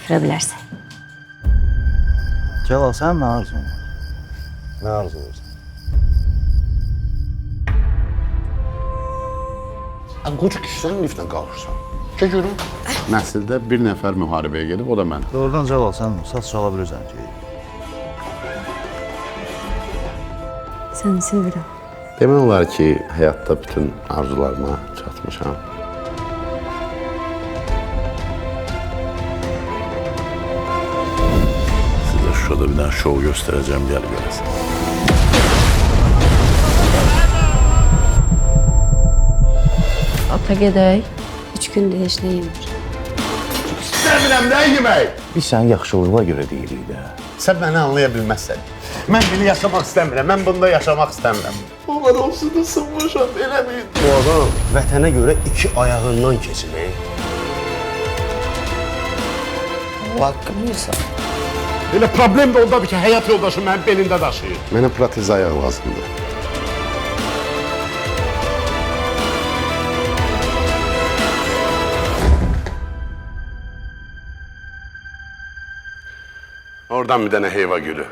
götürə bilərsən. Cəlal, sənin nə arzun var? Nə arzulayırsan? Qoca kişisən liftlə qalxırsan. Gəl görüm. Nəsildə bir nəfər müharibəyə gedib, o da mən. Doğrudan Cəlal, sən saz çala bilirsən ki. Səni sevirəm. Demək olar ki, həyatda bütün arzularıma çatmışam. Sizə şurada bir dənə şov göstərəcəm, gəl görəsən. Ata gedək. 3 gündür heç nə yemir. İstəmirəm, nə yemək? Biz sənin yaxşılığa görə deyirik də. Sən məni anlaya bilməzsən. Mən bunu yaşamaq istəmirəm, mən bunda yaşamaq istəmirəm. Onlar olsun da sınmışam, eləməyin. Bu adam vətənə görə 2 ayağından keçir. Haqqımıysan. Elə problem də ondadır ki, həyat yoldaşım mənim belində daşıyır. Mənə protez ayaq lazımdır. Oradan bir dənə heyva gülü.